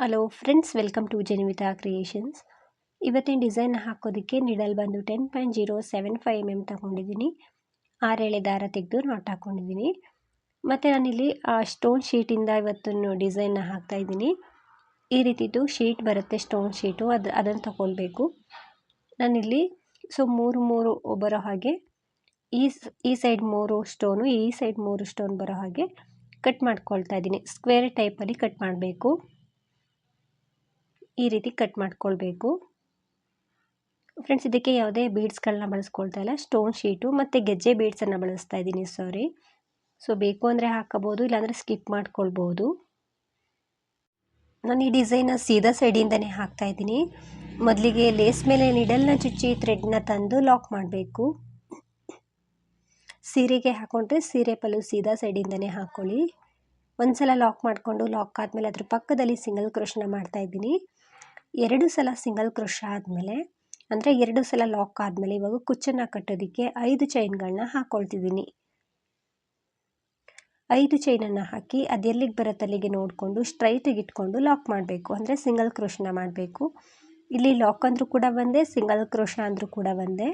Hello friends, welcome to ಜೆನಿವಿತಾ creations. ಇವತ್ತಿನ design ಹಾಕೋದಕ್ಕೆ ನೀಡಲ್ ಬಂದು 10.075 mm ತಗೊಂಡಿದ್ದೀನಿ. 6 ಎಳೆ ದಾರ ತೆಗೆದು ನಾಟ್ ಹಾಕ್ಕೊಂಡಿದ್ದೀನಿ. ಮತ್ತು ನಾನಿಲ್ಲಿ ಸ್ಟೋನ್ ಶೀಟಿಂದ ಇವತ್ತನ್ನು ಡಿಸೈನ್ನ ಹಾಕ್ತಾಯಿದ್ದೀನಿ. ಈ ರೀತಿದು ಶೀಟ್ ಬರುತ್ತೆ, ಸ್ಟೋನ್ ಶೀಟು, ಅದನ್ನು ತಗೊಳ್ಬೇಕು. ನಾನಿಲ್ಲಿ ಮೂರು ಬರೋ ಹಾಗೆ ಈ ಸೈಡ್ 3 ಸ್ಟೋನು, ಈ ಸೈಡ್ 3 ಸ್ಟೋನ್ ಬರೋ ಹಾಗೆ ಕಟ್ ಮಾಡ್ಕೊಳ್ತಾ ಇದ್ದೀನಿ. ಸ್ಕ್ವೇರ್ ಟೈಪಲ್ಲಿ ಕಟ್ ಮಾಡಬೇಕು. ಈ ರೀತಿ ಕಟ್ ಮಾಡ್ಕೊಳ್ಬೇಕು ಫ್ರೆಂಡ್ಸ್. ಇದಕ್ಕೆ ಯಾವುದೇ ಬೀಡ್ಸ್ಗಳನ್ನ ಬಳಸ್ಕೊಳ್ತಾ ಇಲ್ಲ, ಸ್ಟೋನ್ ಶೀಟು ಮತ್ತು ಗೆಜ್ಜೆ ಬೀಡ್ಸನ್ನು ಬಳಸ್ತಾ ಇದ್ದೀನಿ. ಬೇಕು ಅಂದರೆ ಹಾಕೋಬೋದು, ಇಲ್ಲಾಂದರೆ ಸ್ಕಿಪ್ ಮಾಡ್ಕೊಳ್ಬೋದು. ನಾನು ಈ ಡಿಸೈನ ಸೀದಾ ಸೈಡಿಂದನೇ ಹಾಕ್ತಾ ಇದ್ದೀನಿ. ಮೊದಲಿಗೆ ಲೇಸ್ ಮೇಲೆ ನಿಡಲ್ನ ಚುಚ್ಚಿ ಥ್ರೆಡ್ನ ತಂದು ಲಾಕ್ ಮಾಡಬೇಕು. ಸೀರೆಗೆ ಹಾಕೊಂಡ್ರೆ ಸೀರೆ ಪಲ್ಲು ಸೀದಾ ಸೈಡಿಂದನೇ ಹಾಕ್ಕೊಳ್ಳಿ. ಒಂದ್ಸಲ ಲಾಕ್ ಮಾಡಿಕೊಂಡು ಲಾಕ್ ಆದಮೇಲೆ ಅದ್ರ ಪಕ್ಕದಲ್ಲಿ ಸಿಂಗಲ್ ಕ್ರೋಶನ ಮಾಡ್ತಾ ಇದ್ದೀನಿ. 2 ಸಲ ಸಿಂಗಲ್ ಕ್ರೋಶ ಆದಮೇಲೆ, ಅಂದರೆ 2 ಸಲ ಲಾಕ್ ಆದಮೇಲೆ ಇವಾಗ ಕುಚ್ಚನ್ನು ಕಟ್ಟೋದಕ್ಕೆ 5 ಚೈನ್ಗಳನ್ನ ಹಾಕ್ಕೊಳ್ತಿದ್ದೀನಿ. 5 ಚೈನನ್ನು ಹಾಕಿ ಅದೆಲ್ಲಿಗೆ ಬರುತ್ತೆ ಅಲ್ಲಿಗೆ ನೋಡಿಕೊಂಡು ಸ್ಟ್ರೈಟಿಗೆ ಇಟ್ಕೊಂಡು ಲಾಕ್ ಮಾಡಬೇಕು. ಅಂದರೆ ಸಿಂಗಲ್ ಕ್ರೋಶನ ಮಾಡಬೇಕು. ಇಲ್ಲಿ ಲಾಕ್ ಅಂದರೂ ಕೂಡ ಒಂದೇ, ಸಿಂಗಲ್ ಕ್ರೋಶ ಅಂದರೂ ಕೂಡ ಒಂದೇ.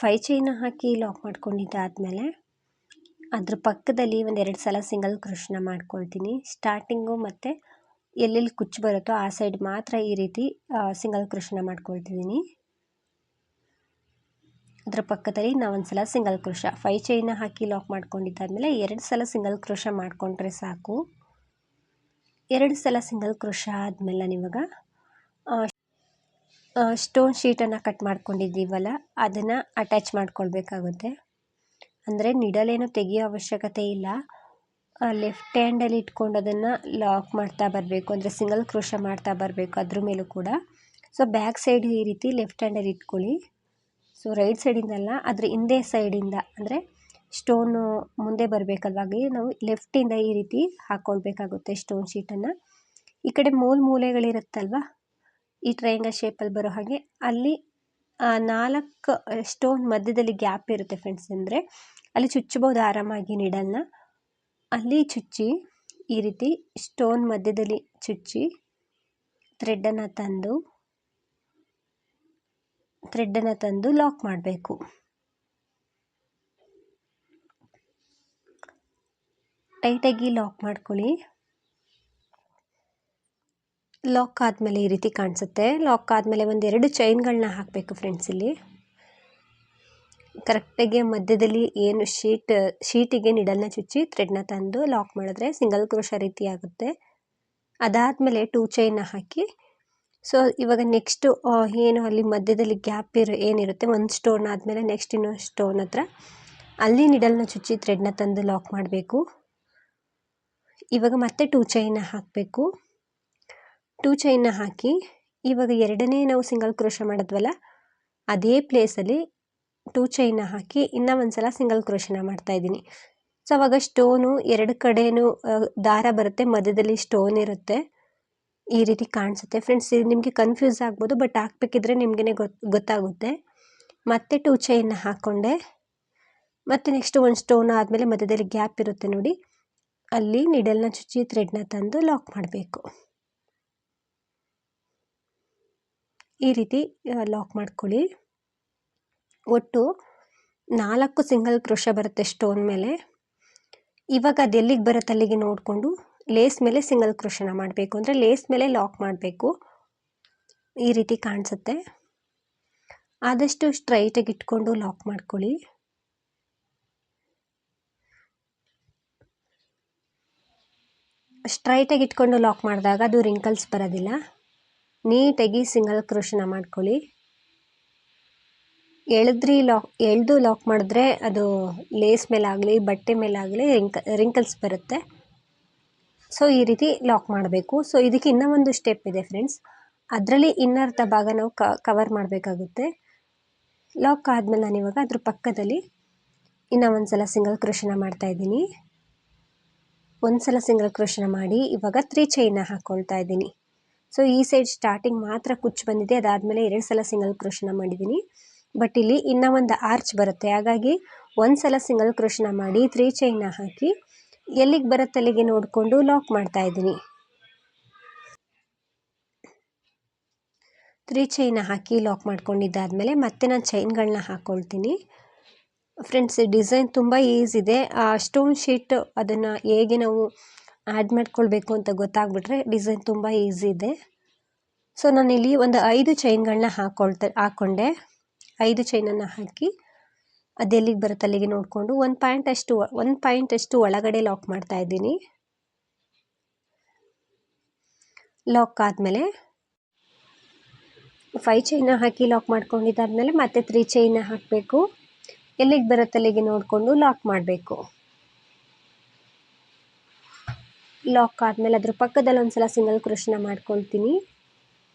5 ಚೈನ ಹಾಕಿ ಲಾಕ್ ಮಾಡ್ಕೊಂಡಿದ್ದಾದಮೇಲೆ ಅದ್ರ ಪಕ್ಕದಲ್ಲಿ 2 ಸಲ ಸಿಂಗಲ್ ಕ್ರೋಶನ ಮಾಡ್ಕೊಳ್ತೀನಿ. ಸ್ಟಾರ್ಟಿಂಗು ಮತ್ತು ಎಲ್ಲೆಲ್ಲಿ ಕುಚ್ಚು ಬರುತ್ತೋ ಆ ಸೈಡ್ ಮಾತ್ರ ಈ ರೀತಿ ಸಿಂಗಲ್ ಕ್ರೋಶನ ಮಾಡ್ಕೊಳ್ತಿದ್ದೀನಿ. ಅದರ ಪಕ್ಕದಲ್ಲಿ ನಾವು 1 ಸಲ ಸಿಂಗಲ್ ಕ್ರೋಶ, 5 ಚೈನ ಹಾಕಿ ಲಾಕ್ ಮಾಡ್ಕೊಂಡಿದ್ದಾದಮೇಲೆ 2 ಸಲ ಸಿಂಗಲ್ ಕ್ರೋಶ ಮಾಡಿಕೊಂಡ್ರೆ ಸಾಕು. 2 ಸಲ ಸಿಂಗಲ್ ಕ್ರೋಶ ಆದಮೇಲೆ ನಾನಿವಾಗ ಸ್ಟೋನ್ ಶೀಟನ್ನು ಕಟ್ ಮಾಡ್ಕೊಂಡಿದ್ದೀವಲ್ಲ ಅದನ್ನು ಅಟ್ಯಾಚ್ ಮಾಡ್ಕೊಳ್ಬೇಕಾಗುತ್ತೆ. ಅಂದರೆ ನಿಡಲೇನು ತೆಗಿಯೋ ಅವಶ್ಯಕತೆ ಇಲ್ಲ. ಲೆಫ್ಟ್ ಹ್ಯಾಂಡಲ್ಲಿ ಇಟ್ಕೊಂಡು ಅದನ್ನು ಲಾಕ್ ಮಾಡ್ತಾ ಬರಬೇಕು, ಅಂದರೆ ಸಿಂಗಲ್ ಕ್ರೋಶ ಮಾಡ್ತಾ ಬರಬೇಕು ಅದ್ರ ಮೇಲೂ ಕೂಡ. ಬ್ಯಾಕ್ ಸೈಡ್ ಈ ರೀತಿ ಲೆಫ್ಟ್ ಹ್ಯಾಂಡಲ್ಲಿ ಇಟ್ಕೊಳ್ಳಿ. ರೈಟ್ ಸೈಡಿಂದಲ್ಲ, ಅದ್ರ ಹಿಂದೆ ಸೈಡಿಂದ, ಅಂದರೆ ಸ್ಟೋನು ಮುಂದೆ ಬರಬೇಕಲ್ವಾಗಿ ನಾವು ಲೆಫ್ಟಿಂದ ಈ ರೀತಿ ಹಾಕ್ಕೊಳ್ಬೇಕಾಗುತ್ತೆ ಸ್ಟೋನ್ ಶೀಟನ್ನು. ಈ ಕಡೆ ಮೂಲೆಗಳಿರುತ್ತಲ್ವ, ಈ ಟ್ರಯಾಂಗಲ್ ಶೇಪಲ್ಲಿ ಬರೋ ಹಾಗೆ ಅಲ್ಲಿ 4 ಸ್ಟೋನ್ ಮಧ್ಯದಲ್ಲಿ ಗ್ಯಾಪ್ ಇರುತ್ತೆ ಫ್ರೆಂಡ್ಸ್. ಅಂದರೆ ಅಲ್ಲಿ ಚುಚ್ಚಬಹುದು ಆರಾಮಾಗಿ ನೀಡಲ್ನ. ಅಲ್ಲಿ ಚುಚ್ಚಿ ಈ ರೀತಿ ಸ್ಟೋನ್ ಮಧ್ಯದಲ್ಲಿ ಚುಚ್ಚಿ ಥ್ರೆಡ್ಡನ್ನು ತಂದು ಲಾಕ್ ಮಾಡಬೇಕು. ಟೈಟಾಗಿ ಲಾಕ್ ಮಾಡ್ಕೊಳ್ಳಿ. ಲಾಕ್ ಆದಮೇಲೆ ಈ ರೀತಿ ಕಾಣಿಸುತ್ತೆ. ಲಾಕ್ ಆದಮೇಲೆ 2 ಚೈನ್ಗಳನ್ನ ಹಾಕಬೇಕು ಫ್ರೆಂಡ್ಸ್. ಇಲ್ಲಿ ಕರೆಕ್ಟಾಗಿ ಮಧ್ಯದಲ್ಲಿ ಏನು ಶೀಟಿಗೆ ನಿಡಲ್ನ ಚುಚ್ಚಿ ಥ್ರೆಡ್ನ ತಂದು ಲಾಕ್ ಮಾಡಿದ್ರೆ ಸಿಂಗಲ್ ಕ್ರೋಶ ರೀತಿ ಆಗುತ್ತೆ. ಅದಾದಮೇಲೆ 2 ಚೈನ್ನ ಹಾಕಿ ಇವಾಗ ನೆಕ್ಸ್ಟು ಏನು ಅಲ್ಲಿ ಮಧ್ಯದಲ್ಲಿ ಗ್ಯಾಪ್ ಏನಿರುತ್ತೆ, 1 ಸ್ಟೋನ್ ಆದಮೇಲೆ ನೆಕ್ಸ್ಟ್ ಇನ್ನೊಂದು ಸ್ಟೋನ್ ಹತ್ರ ಅಲ್ಲಿ ನಿಡಲ್ನ ಚುಚ್ಚಿ ಥ್ರೆಡ್ನ ತಂದು ಲಾಕ್ ಮಾಡಬೇಕು. ಇವಾಗ ಮತ್ತೆ 2 ಚೈನ್ನ ಹಾಕಬೇಕು. 2 ಚೈನ್ನ ಹಾಕಿ ಇವಾಗ ಎರಡನೇ ನಾವು ಸಿಂಗಲ್ ಕ್ರೋಶ ಮಾಡಿದ್ವಲ್ಲ ಅದೇ ಪ್ಲೇಸಲ್ಲಿ 2 ಚೈನ್ನ ಹಾಕಿ ಇನ್ನೂ 1 ಸಲ ಸಿಂಗಲ್ ಕ್ರೋಶನ ಮಾಡ್ತಾಯಿದ್ದೀನಿ. ಅವಾಗ ಸ್ಟೋನು 2 ಕಡೆಯೂ ದಾರ ಬರುತ್ತೆ, ಮಧ್ಯದಲ್ಲಿ ಸ್ಟೋನ್ ಇರುತ್ತೆ. ಈ ರೀತಿ ಕಾಣಿಸುತ್ತೆ ಫ್ರೆಂಡ್ಸ್. ಇದು ನಿಮಗೆ ಕನ್ಫ್ಯೂಸ್ ಆಗ್ಬೋದು, ಬಟ್ ಹಾಕ್ಬೇಕಿದ್ರೆ ನಿಮಗೇ ಗೊತ್ತಾಗುತ್ತೆ. ಮತ್ತೆ 2 ಚೈನ್ನ ಹಾಕ್ಕೊಂಡೆ. ಮತ್ತು ನೆಕ್ಸ್ಟ್ 1 ಸ್ಟೋನ್ ಆದಮೇಲೆ ಮಧ್ಯದಲ್ಲಿ ಗ್ಯಾಪ್ ಇರುತ್ತೆ ನೋಡಿ, ಅಲ್ಲಿ ನಿಡಲ್ನ ಚುಚ್ಚಿ ಥ್ರೆಡ್ನ ತಂದು ಲಾಕ್ ಮಾಡಬೇಕು. ಈ ರೀತಿ ಲಾಕ್ ಮಾಡ್ಕೊಳ್ಳಿ. ಒಟ್ಟು 4 ಸಿಂಗಲ್ ಕ್ರೋಶ ಬರುತ್ತೆ ಸ್ಟೋನ್ ಮೇಲೆ. ಇವಾಗ ಅದೆಲ್ಲಿಗೆ ಬರುತ್ತೆ ಅಲ್ಲಿಗೆ ನೋಡಿಕೊಂಡು ಲೇಸ್ ಮೇಲೆ ಸಿಂಗಲ್ ಕ್ರೋಶನ ಮಾಡಬೇಕು, ಅಂದರೆ ಲೇಸ್ ಮೇಲೆ ಲಾಕ್ ಮಾಡಬೇಕು. ಈ ರೀತಿ ಕಾಣಿಸುತ್ತೆ. ಆದಷ್ಟು ಸ್ಟ್ರೈಟಾಗಿ ಇಟ್ಕೊಂಡು ಲಾಕ್ ಮಾಡ್ಕೊಳ್ಳಿ. ಸ್ಟ್ರೈಟಾಗಿ ಇಟ್ಕೊಂಡು ಲಾಕ್ ಮಾಡಿದಾಗ ಅದು ರಿಂಕಲ್ಸ್ ಬರೋದಿಲ್ಲ. ನೀಟಾಗಿ ಸಿಂಗಲ್ ಕ್ರೋಶನ ಮಾಡ್ಕೊಳ್ಳಿ. ಎಳೆದು ಲಾಕ್ ಮಾಡಿದ್ರೆ ಅದು ಲೇಸ್ ಮೇಲಾಗಲಿ ಬಟ್ಟೆ ಮೇಲಾಗಲಿ ರಿಂಕಲ್ಸ್ ಬರುತ್ತೆ. ಈ ರೀತಿ ಲಾಕ್ ಮಾಡಬೇಕು. ಇದಕ್ಕೆ ಇನ್ನೂ ಒಂದು ಸ್ಟೆಪ್ ಇದೆ ಫ್ರೆಂಡ್ಸ್. ಅದರಲ್ಲಿ ಇನ್ನರ್ಧ ಭಾಗ ನಾವು ಕವರ್ ಮಾಡಬೇಕಾಗುತ್ತೆ. ಲಾಕ್ ಆದಮೇಲೆ ನಾನಿವಾಗ ಅದ್ರ ಪಕ್ಕದಲ್ಲಿ ಇನ್ನೂ 1 ಸಲ ಸಿಂಗಲ್ ಕ್ರೋಶನ ಮಾಡ್ತಾಯಿದ್ದೀನಿ. 1 ಸಲ ಸಿಂಗಲ್ ಕ್ರೋಶನ ಮಾಡಿ ಇವಾಗ 3 ಚೈನ್ನ ಹಾಕ್ಕೊಳ್ತಾ ಇದ್ದೀನಿ. ಈ ಸೈಡ್ ಸ್ಟಾರ್ಟಿಂಗ್ ಮಾತ್ರ ಕುಚ್ಚು ಬಂದಿದೆ, ಅದಾದಮೇಲೆ 2 ಸಲ ಸಿಂಗಲ್ ಕ್ರೋಶನ ಮಾಡಿದ್ದೀನಿ. ಬಟ್ ಇಲ್ಲಿ ಇನ್ನೂ ಒಂದು ಆರ್ಚ್ ಬರುತ್ತೆ, ಹಾಗಾಗಿ 1 ಸಲ ಸಿಂಗಲ್ ಕ್ರೋಶನ ಮಾಡಿ 3 ಚೈನ್ನ ಹಾಕಿ ಎಲ್ಲಿಗೆ ಬರುತ್ತೆ ಅಲ್ಲಿಗೆ ನೋಡಿಕೊಂಡು ಲಾಕ್ ಮಾಡ್ತಾಯಿದ್ದೀನಿ. 3 ಚೈನ ಹಾಕಿ ಲಾಕ್ ಮಾಡ್ಕೊಂಡಿದ್ದಾದಮೇಲೆ ಮತ್ತೆ ನಾನು ಚೈನ್ಗಳನ್ನ ಹಾಕ್ಕೊಳ್ತೀನಿ. ಫ್ರೆಂಡ್ಸ್, ಡಿಸೈನ್ ತುಂಬ ಈಸಿ ಇದೆ. ಸ್ಟೋನ್ ಶೀಟ್ ಅದನ್ನು ಹೇಗೆ ನಾವು ಆ್ಯಡ್ ಮಾಡ್ಕೊಳ್ಬೇಕು ಅಂತ ಗೊತ್ತಾಗ್ಬಿಟ್ರೆ ಡಿಸೈನ್ ತುಂಬ ಈಸಿ ಇದೆ. ಸೊ ನಾನಿಲ್ಲಿ ಒಂದು 5 ಚೈನ್ಗಳನ್ನ ಹಾಕ್ಕೊಂಡೆ. 5 ಚೈನನ್ನು ಹಾಕಿ ಅದೆಲ್ಲಿಗೆ ಬರುತ್ತೆ ಅಲ್ಲಿಗೆ ನೋಡಿಕೊಂಡು ಒಂದು ಪಾಯಿಂಟ್ ಅಷ್ಟು ಒಳಗಡೆ ಲಾಕ್ ಮಾಡ್ತಾ ಇದ್ದೀನಿ. ಲಾಕ್ ಆದಮೇಲೆ 5 ಚೈನ ಹಾಕಿ ಲಾಕ್ ಮಾಡ್ಕೊಂಡಿದ್ದಾದಮೇಲೆ ಮತ್ತೆ 3 ಚೈನ ಹಾಕಬೇಕು. ಎಲ್ಲಿಗೆ ಬರುತ್ತೆ ಅಲ್ಲಿಗೆ ನೋಡಿಕೊಂಡು ಲಾಕ್ ಮಾಡಬೇಕು. ಲಾಕ್ ಆದಮೇಲೆ ಅದ್ರ ಪಕ್ಕದಲ್ಲಿ ಒಂದ್ಸಲ ಸಿಂಗಲ್ ಕ್ರೋಶನ ಮಾಡ್ಕೊಳ್ತೀನಿ.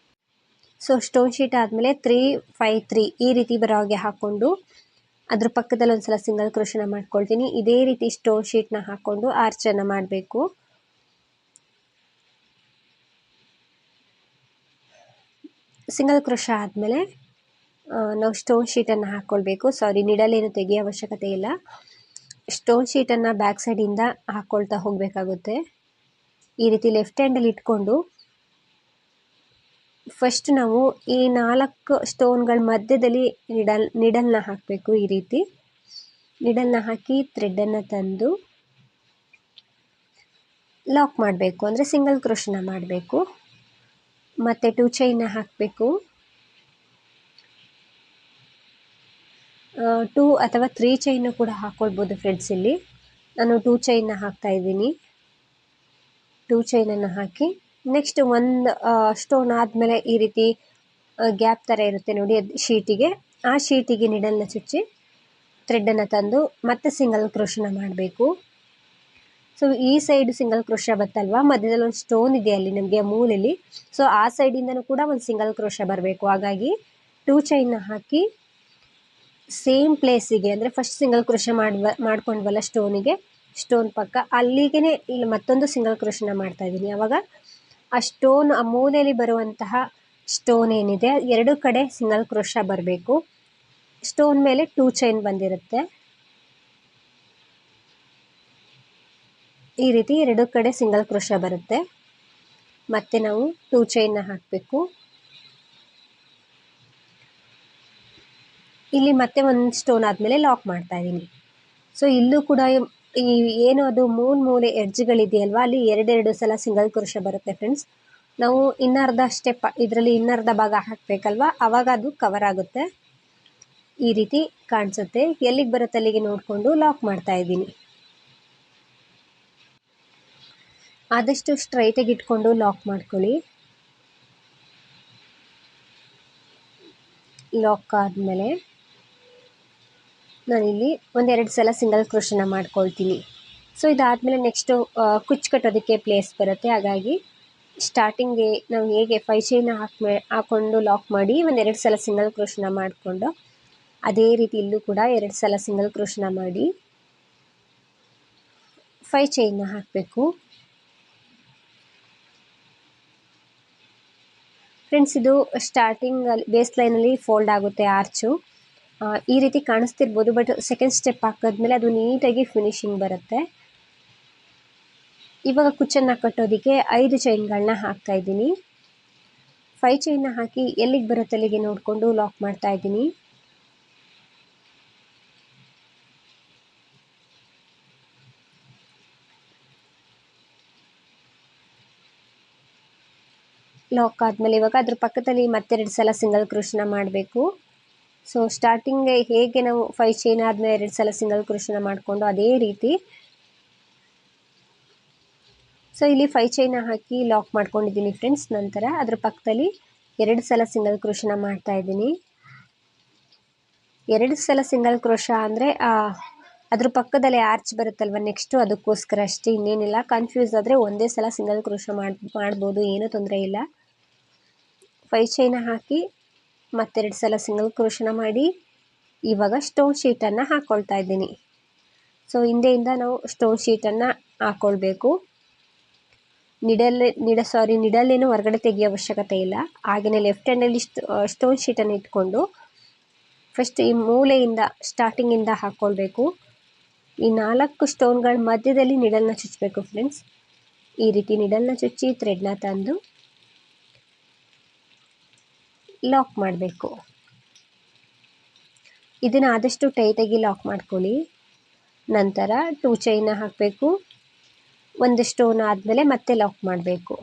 ಸೊ ಸ್ಟೋನ್ ಶೀಟ್ ಆದಮೇಲೆ 3 5 3 ಈ ರೀತಿ ಬರೋ ಹಾಗೆ ಹಾಕ್ಕೊಂಡು ಅದ್ರ ಪಕ್ಕದಲ್ಲಿ ಒಂದ್ಸಲ ಸಿಂಗಲ್ ಕ್ರೋಶನ ಮಾಡ್ಕೊಳ್ತೀನಿ. ಇದೇ ರೀತಿ ಸ್ಟೋನ್ ಶೀಟ್ನ ಹಾಕ್ಕೊಂಡು ಆರ್ಚನ್ನು ಮಾಡಬೇಕು. ಸಿಂಗಲ್ ಕ್ರೋಶ ಆದಮೇಲೆ ನಾವು ಸ್ಟೋನ್ ಶೀಟನ್ನು ಹಾಕ್ಕೊಳ್ಬೇಕು. ನೀಡಲ್ ಏನು ತೆಗೆಯೋ ಅವಶ್ಯಕತೆ ಇಲ್ಲ. ಸ್ಟೋನ್ ಶೀಟನ್ನು ಬ್ಯಾಕ್ ಸೈಡಿಂದ ಹಾಕ್ಕೊಳ್ತಾ ಹೋಗಬೇಕಾಗುತ್ತೆ. ಈ ರೀತಿ ಲೆಫ್ಟ್ ಹ್ಯಾಂಡಲ್ಲಿ ಇಟ್ಕೊಂಡು ಫಸ್ಟ್ ನಾವು ಈ 4 ಸ್ಟೋನ್ಗಳ ಮಧ್ಯದಲ್ಲಿ ನಿಡಲ್ನ ಹಾಕಬೇಕು. ಈ ರೀತಿ ನಿಡಲ್ನ ಹಾಕಿ ಥ್ರೆಡನ್ನು ತಂದು ಲಾಕ್ ಮಾಡಬೇಕು, ಅಂದರೆ ಸಿಂಗಲ್ ಕ್ರೋಶನ ಮಾಡಬೇಕು. ಮತ್ತು 2 ಚೈನ್ನ ಹಾಕಬೇಕು. 2 ಅಥವಾ 3 ಚೈನು ಕೂಡ ಹಾಕ್ಕೊಳ್ಬೋದು ಫ್ರೆಂಡ್ಸ್. ಇಲ್ಲಿ ನಾನು 2 ಚೈನ್ನ ಹಾಕ್ತಾ ಇದ್ದೀನಿ. 2 ಚೈನನ್ನು ಹಾಕಿ ನೆಕ್ಸ್ಟ್ ಒಂದು ಸ್ಟೋನ್ ಆದಮೇಲೆ ಈ ರೀತಿ ಗ್ಯಾಪ್ ಥರ ಇರುತ್ತೆ ನೋಡಿ ಶೀಟಿಗೆ, ಆ ಶೀಟಿಗೆ ನಿಡಲ್ನ ಚುಚ್ಚಿ ಥ್ರೆಡನ್ನು ತಂದು ಮತ್ತೆ ಸಿಂಗಲ್ ಕ್ರೋಶನ ಮಾಡಬೇಕು. ಸೊ ಈ ಸೈಡ್ ಸಿಂಗಲ್ ಕ್ರೋಶ ಬತ್ತಲ್ವಾ, ಮಧ್ಯದಲ್ಲಿ ಒಂದು ಸ್ಟೋನ್ ಇದೆ ಅಲ್ಲಿ ನಮಗೆ ಮೂಲೆಯಲ್ಲಿ. ಸೊ ಆ ಸೈಡಿಂದನೂ ಕೂಡ ಒಂದು ಸಿಂಗಲ್ ಕ್ರೋಶ ಬರಬೇಕು. ಹಾಗಾಗಿ 2 ಚೈನ್ನ ಹಾಕಿ ಸೇಮ್ ಪ್ಲೇಸಿಗೆ, ಅಂದರೆ ಫಸ್ಟ್ ಸಿಂಗಲ್ ಕ್ರೋಶ ಮಾಡ್ಕೊಂಡ್ವಲ್ಲ ಸ್ಟೋನ್ ಪಕ್ಕ, ಅಲ್ಲಿಗೆ ಇಲ್ಲಿ ಮತ್ತೊಂದು ಸಿಂಗಲ್ ಕ್ರೋಶನ ಮಾಡ್ತಾ ಇದ್ದೀನಿ. ಆವಾಗ ಆ ಮೂಲೆಯಲ್ಲಿ ಬರುವಂತಹ ಸ್ಟೋನ್ ಏನಿದೆ ಎರಡು ಕಡೆ ಸಿಂಗಲ್ ಕ್ರೋಶ ಬರಬೇಕು. ಸ್ಟೋನ್ ಮೇಲೆ 2 ಚೈನ್ ಬಂದಿರುತ್ತೆ. ಈ ರೀತಿ ಎರಡು ಕಡೆ ಸಿಂಗಲ್ ಕ್ರೋಶ ಬರುತ್ತೆ. ಮತ್ತೆ ನಾವು 2 ಚೈನ್ನ ಹಾಕಬೇಕು. ಇಲ್ಲಿ ಮತ್ತೆ ಒಂದು ಸ್ಟೋನ್ ಆದಮೇಲೆ ಲಾಕ್ ಮಾಡ್ತಾ ಇದ್ದೀನಿ. ಸೊ ಇಲ್ಲೂ ಕೂಡ ಏನು ಅದು ಮೂಲೆ ಎಡ್ಜ್ಗಳಿದೆಯಲ್ವಾ, ಅಲ್ಲಿ 2 ಸಲ ಸಿಂಗಲ್ ಕ್ರೋಶ ಬರುತ್ತೆ ಫ್ರೆಂಡ್ಸ್. ನಾವು ಇನ್ನರ್ಧ ಸ್ಟೆಪ್ ಇದರಲ್ಲಿ ಇನ್ನರ್ಧ ಭಾಗ ಹಾಕಬೇಕಲ್ವಾ, ಆವಾಗ ಅದು ಕವರ್ ಆಗುತ್ತೆ. ಈ ರೀತಿ ಕಾಣಿಸುತ್ತೆ. ಎಲ್ಲಿಗೆ ಬರುತ್ತೆ ಅಲ್ಲಿಗೆ ನೋಡಿಕೊಂಡು ಲಾಕ್ ಮಾಡ್ತಾ ಇದ್ದೀನಿ. ಆದಷ್ಟು ಸ್ಟ್ರೈಟಾಗಿ ಇಟ್ಕೊಂಡು ಲಾಕ್ ಮಾಡ್ಕೊಳ್ಳಿ. ಲಾಕ್ ಆದಮೇಲೆ ನಾನಿಲ್ಲಿ 1-2 ಸಲ ಸಿಂಗಲ್ ಕ್ರೋಶನ ಮಾಡ್ಕೊಳ್ತೀನಿ. ಸೊ ಇದಾದಮೇಲೆ ನೆಕ್ಸ್ಟು ಕುಚ್ಚು ಕಟ್ಟೋದಕ್ಕೆ ಪ್ಲೇಸ್ ಬರುತ್ತೆ. ಹಾಗಾಗಿ ಸ್ಟಾರ್ಟಿಂಗ್ಗೆ ನಾವು ಹೇಗೆ 5 ಚೈನ ಹಾಕ್ಕೊಂಡು ಲಾಕ್ ಮಾಡಿ 1-2 ಸಲ ಸಿಂಗಲ್ ಕ್ರೋಶನ ಮಾಡಿಕೊಂಡು, ಅದೇ ರೀತಿ ಇಲ್ಲೂ ಕೂಡ 2 ಸಲ ಸಿಂಗಲ್ ಕ್ರೋಶನ ಮಾಡಿ 5 ಚೈನ್ನ ಹಾಕಬೇಕು. ಫ್ರೆಂಡ್ಸ್, ಇದು ಸ್ಟಾರ್ಟಿಂಗಲ್ಲಿ ಬೇಸ್ ಲೈನಲ್ಲಿ ಫೋಲ್ಡ್ ಆಗುತ್ತೆ ಆರ್ಚು. ಈ ರೀತಿ ಕಾಣಿಸ್ತಿರ್ಬೋದು, ಬಟ್ ಸೆಕೆಂಡ್ ಸ್ಟೆಪ್ ಹಾಕಿದ್ಮೇಲೆ ಅದು ನೀಟಾಗಿ ಫಿನಿಶಿಂಗ್ ಬರುತ್ತೆ. ಇವಾಗ ಕುಚ್ಚನ್ನು ಕಟ್ಟೋದಕ್ಕೆ 5 ಚೈನ್ಗಳನ್ನ ಹಾಕ್ತಾ ಇದ್ದೀನಿ. 5 ಚೈನ್ನ ಹಾಕಿ ಎಲ್ಲಿಗೆ ಬರುತ್ತೆ ಅಲ್ಲಿಗೆ ನೋಡಿಕೊಂಡು ಲಾಕ್ ಮಾಡ್ತಾ ಇದ್ದೀನಿ. ಲಾಕ್ ಆದಮೇಲೆ ಇವಾಗ ಅದ್ರ ಪಕ್ಕದಲ್ಲಿ ಮತ್ತೆ 2 ಸಲ ಸಿಂಗಲ್ ಕ್ರೋಶನ ಮಾಡಬೇಕು. ಸೊ ಸ್ಟಾರ್ಟಿಂಗ್ ಹೇಗೆ ನಾವು 5 ಚೈನ್ ಆದಮೇಲೆ 2 ಸಲ ಸಿಂಗಲ್ ಕ್ರೋಶನ ಮಾಡಿಕೊಂಡು ಅದೇ ರೀತಿ. ಸೊ ಇಲ್ಲಿ 5 ಚೈನ ಹಾಕಿ ಲಾಕ್ ಮಾಡ್ಕೊಂಡಿದ್ದೀನಿ ಫ್ರೆಂಡ್ಸ್. ನಂತರ ಅದ್ರ ಪಕ್ಕದಲ್ಲಿ 2 ಸಲ ಸಿಂಗಲ್ ಕ್ರೋಶನ ಮಾಡ್ತಾ ಇದ್ದೀನಿ. 2 ಸಲ ಸಿಂಗಲ್ ಕ್ರೋಶ ಅಂದರೆ ಅದ್ರ ಪಕ್ಕದಲ್ಲಿ ಆರ್ಚ್ ಬರುತ್ತಲ್ವ ನೆಕ್ಸ್ಟು, ಅದಕ್ಕೋಸ್ಕರ ಅಷ್ಟೇ, ಇನ್ನೇನಿಲ್ಲ. ಕನ್ಫ್ಯೂಸ್ ಆದರೆ ಒಂದೇ ಸಲ ಸಿಂಗಲ್ ಕ್ರೋಶ ಮಾಡ್ಬೋದು, ಏನೂ ತೊಂದರೆ ಇಲ್ಲ. 5 ಚೈನ ಹಾಕಿ ಮತ್ತೆ 2 ಸಲ ಸಿಂಗಲ್ ಕ್ರೋಶನ ಮಾಡಿ ಇವಾಗ ಸ್ಟೋನ್ ಶೀಟನ್ನು ಹಾಕ್ಕೊಳ್ತಾ ಇದ್ದೀನಿ. ಸೊ ಹಿಂದೆಯಿಂದ ನಾವು ಸ್ಟೋನ್ ಶೀಟನ್ನು ಹಾಕ್ಕೊಳ್ಬೇಕು. ನಿಡಲ್ಲೇನು ಹೊರಗಡೆ ತೆಗಿಯೋ ಅವಶ್ಯಕತೆ ಇಲ್ಲ. ಹಾಗೆಯೇ ಲೆಫ್ಟ್ ಹ್ಯಾಂಡಲ್ಲಿ ಸ್ಟೋನ್ ಶೀಟನ್ನು ಇಟ್ಕೊಂಡು ಫಸ್ಟ್ ಈ ಮೂಲೆಯಿಂದ ಸ್ಟಾರ್ಟಿಂಗಿಂದ ಹಾಕ್ಕೊಳ್ಬೇಕು. ಈ 4 ಸ್ಟೋನ್ಗಳ ಮಧ್ಯದಲ್ಲಿ ನಿಡಲ್ನ ಚುಚ್ಚಬೇಕು ಫ್ರೆಂಡ್ಸ್. ಈ ರೀತಿ ನಿಡಲ್ನ ಚುಚ್ಚಿ ಥ್ರೆಡ್ನ ತಂದು ಲಾಕ್ ಮಾಡಬೇಕು. ಇದನ್ನು ಆದಷ್ಟು ಟೈಟಾಗಿ ಲಾಕ್ ಮಾಡ್ಕೊಳ್ಳಿ. ನಂತರ 2 ಚೈನ್ನ ಹಾಕಬೇಕು. ಒಂದು ಸ್ಟೋನ್ ಆದಮೇಲೆ ಮತ್ತೆ ಲಾಕ್ ಮಾಡಬೇಕು.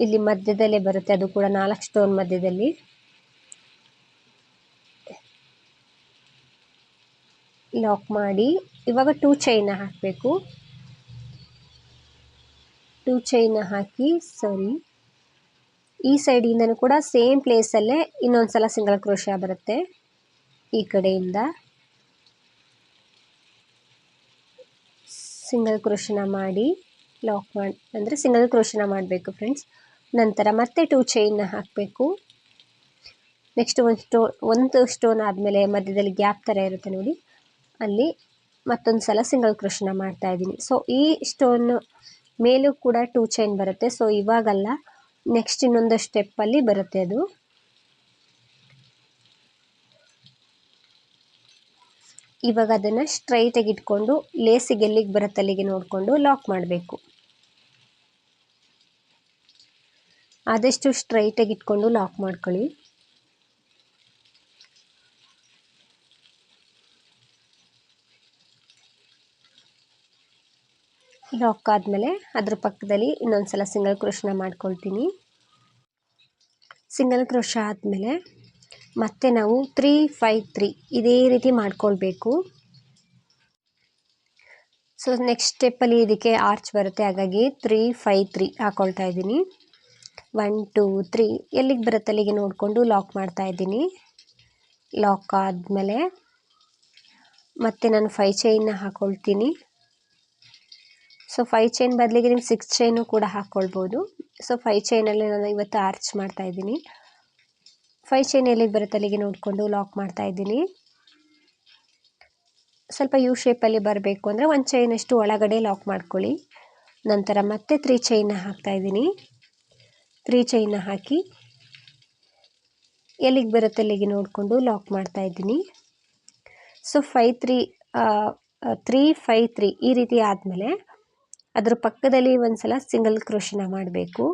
ಇಲ್ಲಿ ಮಧ್ಯದಲ್ಲೇ ಬರುತ್ತೆ, ಅದು ಕೂಡ 4 ಸ್ಟೋನ್ ಮಧ್ಯದಲ್ಲಿ. ಲಾಕ್ ಮಾಡಿ ಇವಾಗ 2 ಚೈನ್ನ ಹಾಕಬೇಕು. 2 ಚೈನ್ನ ಹಾಕಿ ಈ ಸೈಡಿಂದನೂ ಕೂಡ ಸೇಮ್ ಪ್ಲೇಸಲ್ಲೇ ಇನ್ನೊಂದು ಸಲ ಸಿಂಗಲ್ ಕ್ರೋಶಾ ಬರುತ್ತೆ. ಈ ಕಡೆಯಿಂದ ಸಿಂಗಲ್ ಕ್ರೋಶನ ಮಾಡಿ ಲಾಕ್ ಮಾಡಿ, ಅಂದರೆ ಸಿಂಗಲ್ ಕ್ರೋಶನ ಮಾಡಬೇಕು ಫ್ರೆಂಡ್ಸ್. ನಂತರ ಮತ್ತೆ 2 ಚೈನ್ನ ಹಾಕಬೇಕು. ನೆಕ್ಸ್ಟ್ ಒಂದು ಸ್ಟೋನ್ ಆದಮೇಲೆ ಮಧ್ಯದಲ್ಲಿ ಗ್ಯಾಪ್ ಥರ ಇರುತ್ತೆ ನೋಡಿ, ಅಲ್ಲಿ ಮತ್ತೊಂದು ಸಲ ಸಿಂಗಲ್ ಕ್ರೋಶನ ಮಾಡ್ತಾ ಇದ್ದೀನಿ. ಸೊ ಈ ಸ್ಟೋನ್ ಮೇಲೂ ಕೂಡ 2 ಚೈನ್ ಬರುತ್ತೆ. ಸೊ ಇವಾಗಲ್ಲ, ನೆಕ್ಸ್ಟ್ ಇನ್ನೊಂದು ಸ್ಟೆಪ್ಪಲ್ಲಿ ಬರುತ್ತೆ ಅದು. ಇವಾಗ ಅದನ್ನು ಸ್ಟ್ರೈಟಾಗಿ ಇಟ್ಕೊಂಡು ಲೇಸಿಗೆ ಎಲ್ಲಿಗೆ ಬರುತ್ತೆ ಅಲ್ಲಿಗೆ ನೋಡಿಕೊಂಡು ಲಾಕ್ ಮಾಡಬೇಕು. ಆದಷ್ಟು ಸ್ಟ್ರೈಟಾಗಿ ಇಟ್ಕೊಂಡು ಲಾಕ್ ಮಾಡ್ಕೊಳ್ಳಿ. ಲಾಕ್ ಆದಮೇಲೆ ಅದ್ರ ಪಕ್ಕದಲ್ಲಿ ಇನ್ನೊಂದು ಸಲ ಸಿಂಗಲ್ ಕ್ರೋಶನ ಮಾಡ್ಕೊಳ್ತೀನಿ. ಸಿಂಗಲ್ ಕ್ರೋಶ ಆದಮೇಲೆ ಮತ್ತೆ ನಾವು 3 5 3 ಇದೇ ರೀತಿ ಮಾಡ್ಕೊಳ್ಬೇಕು. ಸೊ ನೆಕ್ಸ್ಟ್ ಸ್ಟೆಪ್ಪಲ್ಲಿ ಇದಕ್ಕೆ ಆರ್ಚ್ ಬರುತ್ತೆ, ಹಾಗಾಗಿ 3 5 3 ಹಾಕ್ಕೊಳ್ತಾ ಇದ್ದೀನಿ. 1 2 3 ಎಲ್ಲಿಗೆ ಬರುತ್ತೆ ಅಲ್ಲಿಗೆ ನೋಡಿಕೊಂಡು ಲಾಕ್ ಮಾಡ್ತಾ ಇದ್ದೀನಿ. ಲಾಕ್ ಆದಮೇಲೆ ಮತ್ತೆ ನಾನು 5 ಚೈನ್ನ ಹಾಕ್ಕೊಳ್ತೀನಿ. ಸೊ 5 ಚೈನ್ ಬದಲಿಗೆ ನೀವು 6 ಚೈನು ಕೂಡ ಹಾಕ್ಕೊಳ್ಬೋದು. ಸೊ 5 ಚೈನಲ್ಲಿ ನಾನು ಇವತ್ತು ಆರ್ಚ್ ಮಾಡ್ತಾ ಇದ್ದೀನಿ. 5 ಚೈನ್ ಎಲ್ಲಿಗೆ ಬರುತ್ತೆ ಅಲ್ಲಿಗೆ ನೋಡಿಕೊಂಡು ಲಾಕ್ ಮಾಡ್ತಾ ಇದ್ದೀನಿ. ಸ್ವಲ್ಪ ಯು ಶೇಪಲ್ಲಿ ಬರಬೇಕು ಅಂದರೆ 1 ಚೈನಷ್ಟು ಒಳಗಡೆ ಲಾಕ್ ಮಾಡ್ಕೊಳ್ಳಿ. ನಂತರ ಮತ್ತೆ 3 ಚೈನ್ನ ಹಾಕ್ತಾ ಇದ್ದೀನಿ. 3 ಚೈನ್ನ ಹಾಕಿ ಎಲ್ಲಿಗೆ ಬರುತ್ತೆ ಅಲ್ಲಿಗೆ ನೋಡಿಕೊಂಡು ಲಾಕ್ ಮಾಡ್ತಾ ಇದ್ದೀನಿ. ಸೊ 3 5 3 ಈ ರೀತಿ ಆದಮೇಲೆ ಅದ್ರ ಪಕ್ಕದಲ್ಲಿ ಒಂದು ಸಲ ಸಿಂಗಲ್ ಕ್ರೋಶನ ಮಾಡಬೇಕು.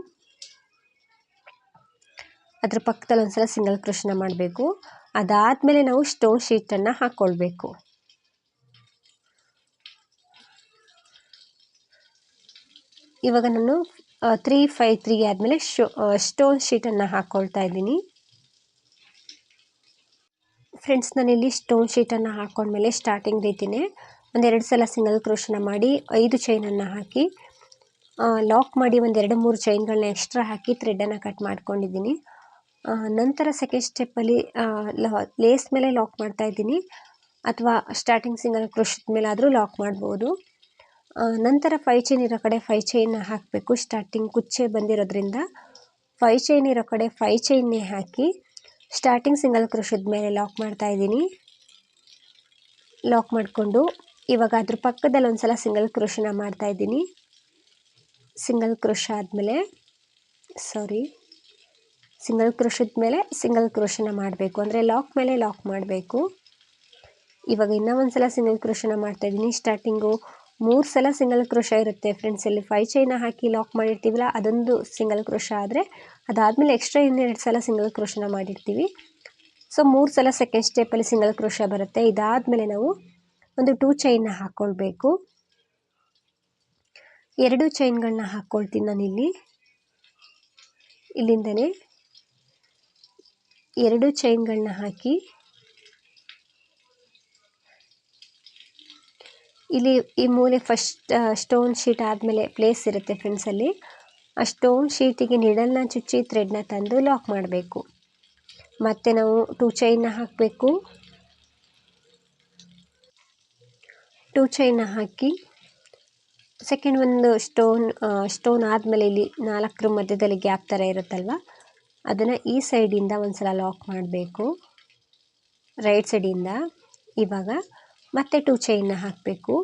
ಅದಾದಮೇಲೆ ನಾವು ಸ್ಟೋನ್ ಶೀಟನ್ನು ಹಾಕ್ಕೊಳ್ಬೇಕು. ಇವಾಗ ನಾನು 3 5 3 ಆದಮೇಲೆ ಸ್ಟೋನ್ ಶೀಟನ್ನು ಹಾಕ್ಕೊಳ್ತಾ ಇದ್ದೀನಿ. ಫ್ರೆಂಡ್ಸ್, ನಾನಿಲ್ಲಿ ಸ್ಟೋನ್ ಶೀಟನ್ನು ಹಾಕ್ಕೊಂಡ್ಮೇಲೆ ಸ್ಟಾರ್ಟಿಂಗ್ ರೀತಿಯೇ ಒಂದೆರಡು ಸಲ ಸಿಂಗಲ್ ಕ್ರೋಶನ ಮಾಡಿ 5 ಚೈನನ್ನು ಹಾಕಿ ಲಾಕ್ ಮಾಡಿ ಒಂದು 2-3 ಚೈನ್ಗಳನ್ನ ಎಕ್ಸ್ಟ್ರಾ ಹಾಕಿ ಥ್ರೆಡನ್ನು ಕಟ್ ಮಾಡ್ಕೊಂಡಿದ್ದೀನಿ. ನಂತರ ಸೆಕೆಂಡ್ ಸ್ಟೆಪ್ಪಲ್ಲಿ ಲೇಸ್ ಮೇಲೆ ಲಾಕ್ ಮಾಡ್ತಾ ಇದ್ದೀನಿ, ಅಥವಾ ಸ್ಟಾರ್ಟಿಂಗ್ ಸಿಂಗಲ್ ಕ್ರೋಶದ ಮೇಲಾದರೂ ಲಾಕ್ ಮಾಡ್ಬೋದು. ನಂತರ 5 ಚೈನ್ ಇರೋ ಕಡೆ 5 ಚೈನ್ನ ಹಾಕಬೇಕು. ಸ್ಟಾರ್ಟಿಂಗ್ ಕುಚ್ಚೆ ಬಂದಿರೋದ್ರಿಂದ 5 ಚೈನ್ ಇರೋ ಕಡೆ 5 ಚೈನ್ನೇ ಹಾಕಿ ಸ್ಟಾರ್ಟಿಂಗ್ ಸಿಂಗಲ್ ಕ್ರೋಶದ ಮೇಲೆ ಲಾಕ್ ಮಾಡ್ತಾ ಇದ್ದೀನಿ. ಲಾಕ್ ಮಾಡಿಕೊಂಡು ಇವಾಗ ಅದ್ರ ಪಕ್ಕದಲ್ಲಿ ಒಂದು ಸಲ ಸಿಂಗಲ್ ಕ್ರೋಶನ ಮಾಡ್ತಾ ಇದ್ದೀನಿ. ಸಿಂಗಲ್ ಕ್ರೋಶ ಆದಮೇಲೆ ಸಿಂಗಲ್ ಕ್ರೋಶದ ಮೇಲೆ ಸಿಂಗಲ್ ಕ್ರೋಶನ ಮಾಡಬೇಕು, ಅಂದರೆ ಲಾಕ್ ಮೇಲೆ ಲಾಕ್ ಮಾಡಬೇಕು. ಇವಾಗ ಇನ್ನೂ ಒಂದು ಸಲ ಸಿಂಗಲ್ ಕ್ರೋಶನ ಮಾಡ್ತಾ ಇದ್ದೀನಿ. ಸ್ಟಾರ್ಟಿಂಗು 3 ಸಲ ಸಿಂಗಲ್ ಕ್ರೋಶ ಇರುತ್ತೆ ಫ್ರೆಂಡ್ಸ್. ಇಲ್ಲಿ 5 ಚೈನ ಹಾಕಿ ಲಾಕ್ ಮಾಡಿರ್ತೀವಲ್ಲ, ಅದೊಂದು ಸಿಂಗಲ್ ಕ್ರೋಶ ಆದರೆ ಅದಾದಮೇಲೆ ಎಕ್ಸ್ಟ್ರಾ ಇನ್ನೆರಡು ಸಲ ಸಿಂಗಲ್ ಕ್ರೋಶನ ಮಾಡಿರ್ತೀವಿ. ಸೊ 3 ಸಲ ಸೆಕೆಂಡ್ ಸ್ಟೆಪ್ಪಲ್ಲಿ ಸಿಂಗಲ್ ಕ್ರೋಶ ಬರುತ್ತೆ. ಇದಾದಮೇಲೆ ನಾವು ಒಂದು 2 ಚೈನ್ನ ಹಾಕ್ಕೊಳ್ಬೇಕು. 2 ಚೈನ್ಗಳನ್ನ ಹಾಕ್ಕೊಳ್ತೀನಿ ನಾನಿಲ್ಲಿ. ಇಲ್ಲಿಂದನೇ 2 ಚೈನ್ಗಳನ್ನ ಹಾಕಿ ಇಲ್ಲಿ ಈ ಮೂಲೆ ಫಸ್ಟ್ ಸ್ಟೋನ್ ಶೀಟ್ ಆದಮೇಲೆ ಪ್ಲೇಸ್ ಇರುತ್ತೆ ಫ್ರೆಂಡ್ಸ್, ಅಲ್ಲಿ ಆ ಸ್ಟೋನ್ ಶೀಟಿಗೆ ನೀಡಲ್ನ ಚುಚ್ಚಿ ಥ್ರೆಡ್ನ ತಂದು ಲಾಕ್ ಮಾಡಬೇಕು. ಮತ್ತು ನಾವು 2 ಚೈನ್ನ ಹಾಕಬೇಕು. 2 ಚೈನ್ನ ಹಾಕಿ ಸೆಕೆಂಡ್ ಒಂದು ಸ್ಟೋನ್ ಆದಮೇಲೆ ಇಲ್ಲಿ 4 ಮಧ್ಯದಲ್ಲಿ ಗ್ಯಾಪ್ ಥರ ಇರುತ್ತಲ್ವ, ಅದನ್ನು ಈ ಸೈಡಿಂದ ಒಂದು ಸಲ ಲಾಕ್ ಮಾಡಬೇಕು, ರೈಟ್ ಸೈಡಿಂದ. ಇವಾಗ ಮತ್ತೆ 2 ಚೈನ್ನ ಹಾಕಬೇಕು.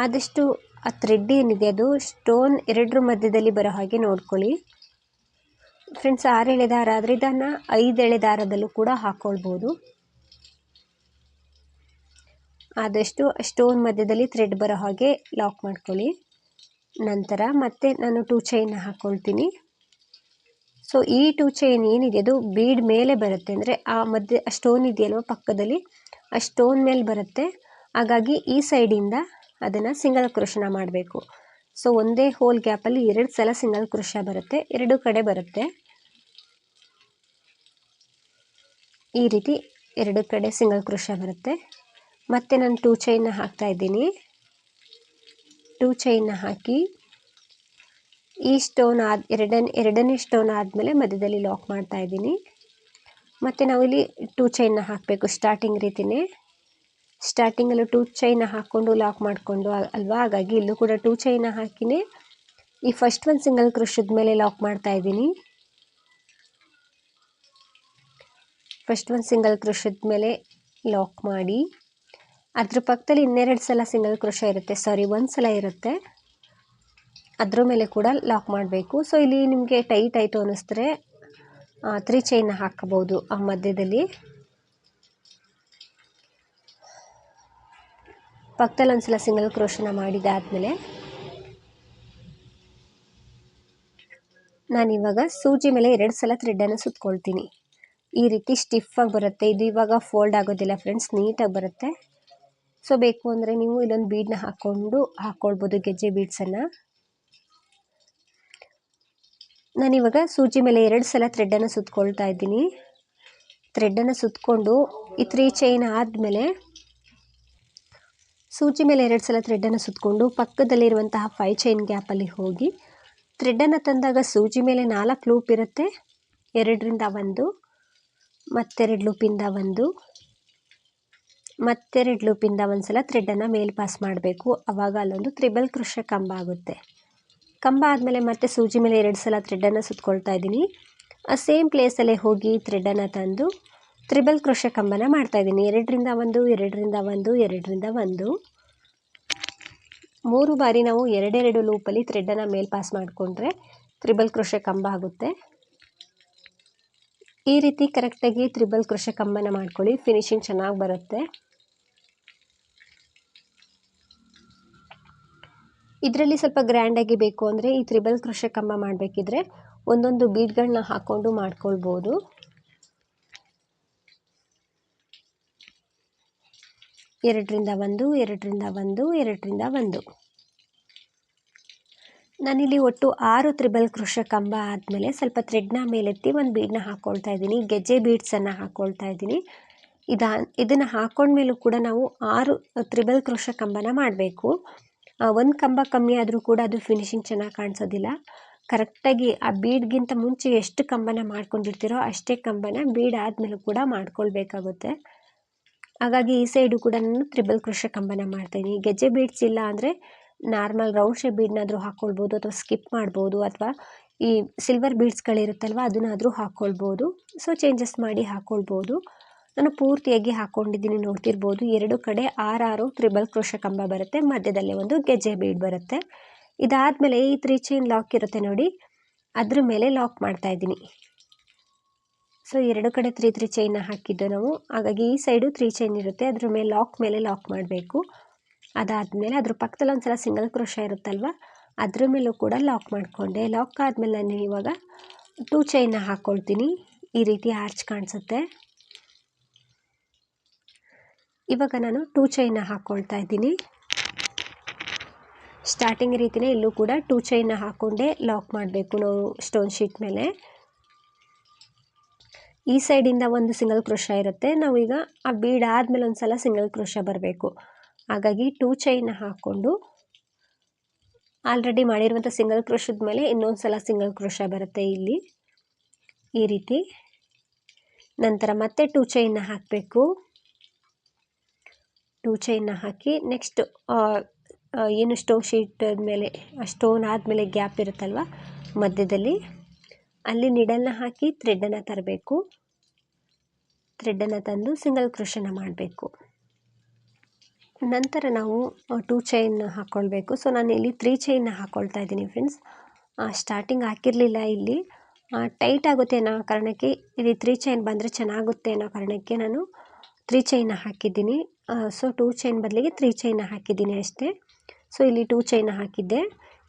ಆದಷ್ಟು ಆ ಥ್ರೆಡ್ ಏನಿದೆ ಅದು ಸ್ಟೋನ್ 2 ಮಧ್ಯದಲ್ಲಿ ಬರೋ ಹಾಗೆ ನೋಡ್ಕೊಳ್ಳಿ ಫ್ರೆಂಡ್ಸ್. 6 ಎಳೆ ದಾರ ಆದರೆ ಇದನ್ನು 5 ಎಳೆ ದಾರದಲ್ಲೂ ಕೂಡ ಹಾಕ್ಕೊಳ್ಬೋದು. ಆದಷ್ಟು ಸ್ಟೋನ್ ಮಧ್ಯದಲ್ಲಿ ಥ್ರೆಡ್ ಬರೋ ಹಾಗೆ ಲಾಕ್ ಮಾಡ್ಕೊಳ್ಳಿ. ನಂತರ ಮತ್ತೆ ನಾನು 2 ಚೈನ್ನ ಹಾಕ್ಕೊಳ್ತೀನಿ. ಸೊ ಈ 2 ಚೈನ್ ಏನಿದೆ ಅದು ಬೀಡ್ ಮೇಲೆ ಬರುತ್ತೆ, ಅಂದರೆ ಆ ಮಧ್ಯೆ ಆ ಸ್ಟೋನ್ ಇದೆಯಲ್ವ ಪಕ್ಕದಲ್ಲಿ, ಆ ಸ್ಟೋನ್ ಮೇಲೆ ಬರುತ್ತೆ. ಹಾಗಾಗಿ ಈ ಸೈಡಿಂದ ಅದನ್ನು ಸಿಂಗಲ್ ಕ್ರೋಶನ ಮಾಡಬೇಕು. ಸೊ ಒಂದೇ ಹೋಲ್ ಗ್ಯಾಪಲ್ಲಿ 2 ಸಲ ಸಿಂಗಲ್ ಕ್ರೋಶ ಬರುತ್ತೆ, 2 ಕಡೆ ಬರುತ್ತೆ. ಈ ರೀತಿ 2 ಕಡೆ ಸಿಂಗಲ್ ಕ್ರೋಶ ಬರುತ್ತೆ. ಮತ್ತೆ ನಾನು 2 ಚೈನ್ನ ಹಾಕ್ತಾ ಇದ್ದೀನಿ. 2 ಚೈನ್ನ ಹಾಕಿ ಈ ಸ್ಟೋನ್ ಎರಡನೇ ಸ್ಟೋನ್ ಆದಮೇಲೆ ಮಧ್ಯದಲ್ಲಿ ಲಾಕ್ ಮಾಡ್ತಾ ಇದ್ದೀನಿ. ಮತ್ತು ನಾವಿಲ್ಲಿ 2 ಚೈನ್ನ ಹಾಕಬೇಕು ಸ್ಟಾರ್ಟಿಂಗ್ ರೀತಿಯೇ. ಸ್ಟಾರ್ಟಿಂಗಲ್ಲೂ 2 ಚೈನ್ನ ಹಾಕ್ಕೊಂಡು ಲಾಕ್ ಮಾಡಿಕೊಂಡು ಅಲ್ವಾ, ಹಾಗಾಗಿ ಇಲ್ಲೂ ಕೂಡ 2 ಚೈನ್ನ ಹಾಕಿನೇ ಈ ಫಸ್ಟ್ ಒಂದು ಸಿಂಗಲ್ ಕ್ರೋಶದ ಮೇಲೆ ಲಾಕ್ ಮಾಡ್ತಾ ಇದ್ದೀನಿ. ಫಸ್ಟ್ ಒಂದು ಸಿಂಗಲ್ ಕ್ರೋಶದ ಮೇಲೆ ಲಾಕ್ ಮಾಡಿ ಅದ್ರ ಪಕ್ಕದಲ್ಲಿ ಇನ್ನೆರಡು ಸಲ ಸಿಂಗಲ್ ಕ್ರೋಶ ಇರುತ್ತೆ, ಒಂದು ಸಲ ಇರುತ್ತೆ, ಅದ್ರ ಮೇಲೆ ಕೂಡ ಲಾಕ್ ಮಾಡಬೇಕು. ಸೊ ಇಲ್ಲಿ ನಿಮಗೆ ಟೈಟ್ ಆಯಿತು ಅನ್ನಿಸಿದ್ರೆ 3 ಚೈನ್ನ ಹಾಕಬಹುದು ಆ ಮಧ್ಯದಲ್ಲಿ. ಪಕ್ಕದಲ್ಲಿ ಒಂದ್ಸಲ ಸಿಂಗಲ್ ಕ್ರೋಶನ ಮಾಡಿದಾದ್ಮೇಲೆ ನಾನಿವಾಗ ಸೂಜಿ ಮೇಲೆ 2 ಸಲ ಥ್ರೆಡನ್ನು ಸುತ್ಕೊಳ್ತೀನಿ. ಈ ರೀತಿ ಸ್ಟಿಫಾಗಿ ಬರುತ್ತೆ. ಇದು ಇವಾಗ ಫೋಲ್ಡ್ ಆಗೋದಿಲ್ಲ ಫ್ರೆಂಡ್ಸ್, ನೀಟಾಗಿ ಬರುತ್ತೆ. ಸೊ ಬೇಕು ಅಂದರೆ ನೀವು ಇಲ್ಲೊಂದು ಬೀಡನ್ನ ಹಾಕ್ಕೊಳ್ಬೋದು, ಗೆಜ್ಜೆ ಬೀಡ್ಸನ್ನು. ನಾನಿವಾಗ ಸೂಜಿ ಮೇಲೆ 2 ಸಲ ಥ್ರೆಡನ್ನು ಸುತ್ಕೊಳ್ತಾ ಇದ್ದೀನಿ. ಥ್ರೆಡನ್ನು ಸುತ್ತಕೊಂಡು ಈ 3 ಚೈನ್ ಆದಮೇಲೆ ಸೂಜಿ ಮೇಲೆ 2 ಸಲ ಥ್ರೆಡನ್ನು ಸುತ್ತಕೊಂಡು ಪಕ್ಕದಲ್ಲಿರುವಂತಹ 5 ಚೈನ್ ಗ್ಯಾಪಲ್ಲಿ ಹೋಗಿ ಥ್ರೆಡನ್ನು ತಂದಾಗ ಸೂಜಿ ಮೇಲೆ 4 ಲೂಪ್ ಇರುತ್ತೆ. 2ರಿಂದ 1, ಮತ್ತೆರಡು ಲೂಪಿಂದ 1, ಮತ್ತೆರಡು ಲೂಪಿಂದ 1 ಸಲ ಥ್ರೆಡನ್ನು ಮೇಲೆ ಪಾಸ್ ಮಾಡಬೇಕು. ಆವಾಗ ಅಲ್ಲೊಂದು ತ್ರಿಬಲ್ ಕ್ರೋಶ ಕಂಬ ಆಗುತ್ತೆ. ಕಂಬ ಆದಮೇಲೆ ಮತ್ತೆ ಸೂಜಿ ಮೇಲೆ 2 ಸಲ ಥ್ರೆಡನ್ನು ಸುತ್ಕೊಳ್ತಾ ಇದ್ದೀನಿ. ಆ ಸೇಮ್ ಪ್ಲೇಸಲ್ಲೇ ಹೋಗಿ ಥ್ರೆಡನ್ನು ತಂದು ತ್ರಿಬಲ್ ಕ್ರೋಶ ಕಂಬನ ಮಾಡ್ತಾಯಿದ್ದೀನಿ. 2ರಿಂದ 1, 2ರಿಂದ 1, 2ರಿಂದ 1, 3 ಬಾರಿ ನಾವು 2 ಲೂಪಲ್ಲಿ ಥ್ರೆಡನ್ನು ಮೇಲೆ ಪಾಸ್ ಮಾಡಿಕೊಂಡ್ರೆ ತ್ರಿಬಲ್ ಕ್ರೋಶ ಕಂಬ ಆಗುತ್ತೆ. ಈ ರೀತಿ ಕರೆಕ್ಟಾಗಿ ತ್ರಿಬಲ್ ಕ್ರೋಶ ಕಂಬನ ಮಾಡ್ಕೊಳ್ಳಿ, ಫಿನಿಶಿಂಗ್ ಚೆನ್ನಾಗಿ ಬರುತ್ತೆ. ಇದರಲ್ಲಿ ಸ್ವಲ್ಪ ಗ್ರ್ಯಾಂಡಾಗಿ ಬೇಕು ಅಂದರೆ ಈ ತ್ರಿಬಲ್ ಕ್ರೋಶ ಕಂಬ ಮಾಡಬೇಕಿದ್ರೆ ಒಂದೊಂದು ಬೀಡ್ಗಳನ್ನ ಹಾಕ್ಕೊಂಡು ಮಾಡ್ಕೊಳ್ಬೋದು. ಎರಡರಿಂದ 1, 2ರಿಂದ 1, 2ರಿಂದ 1. ನಾನಿಲ್ಲಿ ಒಟ್ಟು 6 ತ್ರಿಬಲ್ ಕ್ರೋಶ ಕಂಬ ಆದಮೇಲೆ ಸ್ವಲ್ಪ ಥ್ರೆಡ್ನ ಮೇಲೆತ್ತಿ ಒಂದು ಬೀಡನ್ನ ಹಾಕ್ಕೊಳ್ತಾ ಇದ್ದೀನಿ, ಗೆಜ್ಜೆ ಬೀಡ್ಸನ್ನು ಹಾಕ್ಕೊಳ್ತಾ ಇದ್ದೀನಿ. ಇದನ್ನು ಹಾಕ್ಕೊಂಡ್ಮೇಲೂ ಕೂಡ ನಾವು 6 ತ್ರಿಬಲ್ ಕ್ರೋಶ ಕಂಬನ ಮಾಡಬೇಕು. ಒಂದು ಕಂಬ ಕಮ್ಮಿ ಆದರೂ ಕೂಡ ಅದು ಫಿನಿಶಿಂಗ್ ಚೆನ್ನಾಗಿ ಕಾಣಿಸೋದಿಲ್ಲ. ಕರೆಕ್ಟಾಗಿ ಆ ಬೀಡ್ಗಿಂತ ಮುಂಚೆ ಎಷ್ಟು ಕಂಬನ ಮಾಡ್ಕೊಂಡಿರ್ತೀರೋ ಅಷ್ಟೇ ಕಂಬನ ಬೀಡ್ ಆದಮೇಲೂ ಕೂಡ ಮಾಡ್ಕೊಳ್ಬೇಕಾಗುತ್ತೆ. ಹಾಗಾಗಿ ಈ ಸೈಡು ಕೂಡ ನಾನು ತ್ರಿಬಲ್ ಕ್ರೋಶ ಕಂಬನ ಮಾಡ್ತಾಯಿದ್ದೀನಿ. ಗೆಜ್ಜೆ ಬೀಡ್ಸ್ ಇಲ್ಲ ಅಂದರೆ ನಾರ್ಮಲ್ ರೌಂಡ್ ಶೇಪ್ ಬೀಡ್ನಾದರೂ ಹಾಕ್ಕೊಳ್ಬೋದು, ಅಥವಾ ಸ್ಕಿಪ್ ಮಾಡ್ಬೋದು, ಅಥವಾ ಈ ಸಿಲ್ವರ್ ಬೀಡ್ಸ್ಗಳಿರುತ್ತಲ್ವ ಅದನ್ನಾದರೂ ಹಾಕ್ಕೊಳ್ಬೋದು. ಸೊ ಚೇಂಜಸ್ ಮಾಡಿ ಹಾಕ್ಕೊಳ್ಬೋದು. ನಾನು ಪೂರ್ತಿಯಾಗಿ ಹಾಕ್ಕೊಂಡಿದ್ದೀನಿ, ನೋಡ್ತಿರ್ಬೋದು. 2 ಕಡೆ 6 ತ್ರಿಬಲ್ ಕ್ರೋಶ ಕಂಬ ಬರುತ್ತೆ, ಮಧ್ಯದಲ್ಲೇ ಒಂದು ಗೆಜ್ಜೆ ಬೀಡ್ ಬರುತ್ತೆ. ಇದಾದಮೇಲೆ ಈ 3 ಚೈನ್ ಲಾಕ್ ಇರುತ್ತೆ ನೋಡಿ, ಅದ್ರ ಮೇಲೆ ಲಾಕ್ ಮಾಡ್ತಾಯಿದ್ದೀನಿ. ಸೊ 2 ಕಡೆ 3 ಚೈನ್ನ ಹಾಕಿದ್ದು ನಾವು, ಹಾಗಾಗಿ ಈ ಸೈಡು 3 ಚೈನ್ ಇರುತ್ತೆ, ಅದ್ರ ಮೇಲೆ ಲಾಕ್ ಮಾಡಬೇಕು. ಅದಾದಮೇಲೆ ಅದ್ರ ಪಕ್ಕದಲ್ಲಿ ಒಂದ್ಸಲ ಸಿಂಗಲ್ ಕ್ರೋಶ ಇರುತ್ತಲ್ವ ಅದ್ರ ಮೇಲೂ ಕೂಡ ಲಾಕ್ ಮಾಡಿಕೊಂಡೆ. ಲಾಕ್ ಆದಮೇಲೆ ನಾನು ಇವಾಗ 2 ಚೈನ್ನ ಹಾಕ್ಕೊಳ್ತೀನಿ. ಈ ರೀತಿ ಆರ್ಚ್ ಕಾಣಿಸುತ್ತೆ. ಇವಾಗ ನಾನು 2 ಚೈನ್ನ ಹಾಕ್ಕೊಳ್ತಾ ಇದ್ದೀನಿ. ಸ್ಟಾರ್ಟಿಂಗ್ ರೀತಿಯೇ ಇಲ್ಲೂ ಕೂಡ 2 ಚೈನ್ನ ಹಾಕ್ಕೊಂಡೆ ಲಾಕ್ ಮಾಡಬೇಕು ನಾವು ಸ್ಟೋನ್ ಶೀಟ್ ಮೇಲೆ. ಈ ಸೈಡಿಂದ ಒಂದು ಸಿಂಗಲ್ ಕ್ರೋಶ ಇರುತ್ತೆ, ನಾವೀಗ ಆ ಬೀಡ್ ಆದಮೇಲೆ ಒಂದು ಸಲ ಸಿಂಗಲ್ ಕ್ರೋಶ ಬರಬೇಕು. ಹಾಗಾಗಿ 2 ಚೈನ್ನ ಹಾಕ್ಕೊಂಡು ಆಲ್ರೆಡಿ ಮಾಡಿರುವಂಥ ಸಿಂಗಲ್ ಕ್ರೋಶದ ಮೇಲೆ ಇನ್ನೊಂದು ಸಲ ಸಿಂಗಲ್ ಕ್ರೋಶ ಬರುತ್ತೆ ಇಲ್ಲಿ, ಈ ರೀತಿ. ನಂತರ ಮತ್ತೆ 2 ಚೈನ್ನ ಹಾಕಬೇಕು. 2 ಚೈನ್ನ ಹಾಕಿ ನೆಕ್ಸ್ಟ್ ಏನು ಸ್ಟೋನ್ ಶೀಟ್ ಮೇಲೆ ಸ್ಟೋನ್ ಆದಮೇಲೆ ಗ್ಯಾಪ್ ಇರುತ್ತಲ್ವ ಮಧ್ಯದಲ್ಲಿ, ಅಲ್ಲಿ ನಿಡಲ್ನ ಹಾಕಿ ಥ್ರೆಡನ್ನು ತರಬೇಕು. ಥ್ರೆಡನ್ನು ತಂದು ಸಿಂಗಲ್ ಕ್ರೋಶನ ಮಾಡಬೇಕು. ನಂತರ ನಾವು 2 ಚೈನ್ ಹಾಕ್ಕೊಳ್ಬೇಕು. ಸೊ ನಾನು ಇಲ್ಲಿ 3 ಚೈನ್ನ ಹಾಕ್ಕೊಳ್ತಾ ಇದ್ದೀನಿ ಫ್ರೆಂಡ್ಸ್. ಸ್ಟಾರ್ಟಿಂಗ್ ಹಾಕಿರಲಿಲ್ಲ, ಇಲ್ಲಿ ಟೈಟ್ ಆಗುತ್ತೆ ಅನ್ನೋ ಕಾರಣಕ್ಕೆ ಇಲ್ಲಿ 3 ಚೈನ್ ಬಂದರೆ ಚೆನ್ನಾಗುತ್ತೆ ಅನ್ನೋ ಕಾರಣಕ್ಕೆ ನಾನು 3 ಚೈನ್ನ ಹಾಕಿದ್ದೀನಿ. ಸೊ 2 ಚೈನ್ ಬದಲಿಗೆ 3 ಚೈನ್ನ ಹಾಕಿದ್ದೀನಿ ಅಷ್ಟೇ. ಸೊ ಇಲ್ಲಿ 2 ಚೈನ್ನ ಹಾಕಿದ್ದೆ.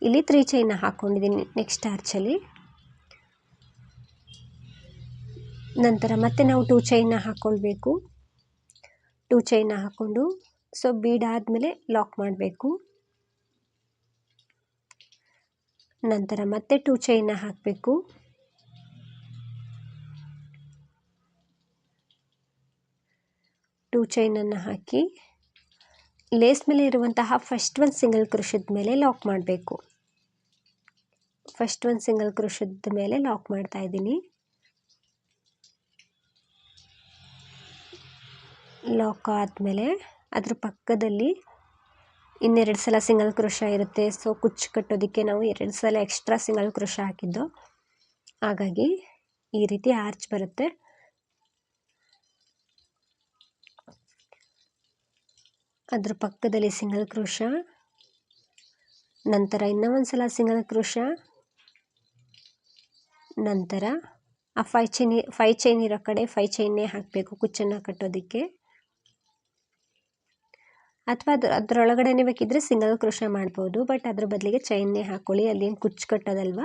ಇಲ್ಲಿ 3 ಚೈನ್ನ ಹಾಕ್ಕೊಂಡಿದ್ದೀನಿ ನೆಕ್ಸ್ಟ್ ಆರ್ಚಲ್ಲಿ. ನಂತರ ಮತ್ತೆ ನಾವು 2 ಚೈನ್ನ ಹಾಕ್ಕೊಳ್ಬೇಕು. 2 ಚೈನ್ನ ಹಾಕ್ಕೊಂಡು ಸೊ ಬೀಡ್ ಆದಮೇಲೆ ಲಾಕ್ ಮಾಡಬೇಕು. ನಂತರ ಮತ್ತೆ 2 ಚೈನ್ನ ಹಾಕಬೇಕು. 2 ಚೈನನ್ನು ಹಾಕಿ ಲೇಸ್ ಮೇಲೆ ಇರುವಂತಹ ಫಸ್ಟ್ ಒಂದು ಸಿಂಗಲ್ ಕ್ರೋಶದ ಮೇಲೆ ಲಾಕ್ ಮಾಡಬೇಕು. ಫಸ್ಟ್ ಒಂದು ಸಿಂಗಲ್ ಕ್ರೋಶದ ಮೇಲೆ ಲಾಕ್ ಮಾಡ್ತಾ ಇದ್ದೀನಿ. ಲಾಕ್ ಆದಮೇಲೆ ಅದ್ರ ಪಕ್ಕದಲ್ಲಿ ಇನ್ನೆರಡು ಸಲ ಸಿಂಗಲ್ ಕ್ರೋಶ ಇರುತ್ತೆ. ಸೊ ಕುಚ್ಚು ಕಟ್ಟೋದಕ್ಕೆ ನಾವು 2 ಸಲ ಎಕ್ಸ್ಟ್ರಾ ಸಿಂಗಲ್ ಕ್ರೋಶ ಹಾಕಿದ್ದು, ಹಾಗಾಗಿ ಈ ರೀತಿ ಆರ್ಚ್ ಬರುತ್ತೆ. ಅದ್ರ ಪಕ್ಕದಲ್ಲಿ ಸಿಂಗಲ್ ಕ್ರೋಶ, ನಂತರ ಇನ್ನೂ ಒಂದು ಸಲ ಸಿಂಗಲ್ ಕ್ರೋಶ, ನಂತರ ಆ 5 ಚೈನ್ ಇರೋ ಕಡೆ 5 ಚೈನ್ನೇ ಹಾಕಬೇಕು ಕುಚ್ಚನ್ನು ಕಟ್ಟೋದಕ್ಕೆ. ಅಥವಾ ಅದರೊಳಗಡೆನೇ ಬೇಕಿದ್ರೆ ಸಿಂಗಲ್ ಕ್ರೋಶ ಮಾಡ್ಬೋದು, ಬಟ್ ಅದ್ರ ಬದಲಿಗೆ ಚೈನ್ನೇ ಹಾಕ್ಕೊಳ್ಳಿ, ಅಲ್ಲೇನು ಕುಚ್ಚು ಕಟ್ಟೋದಲ್ವ.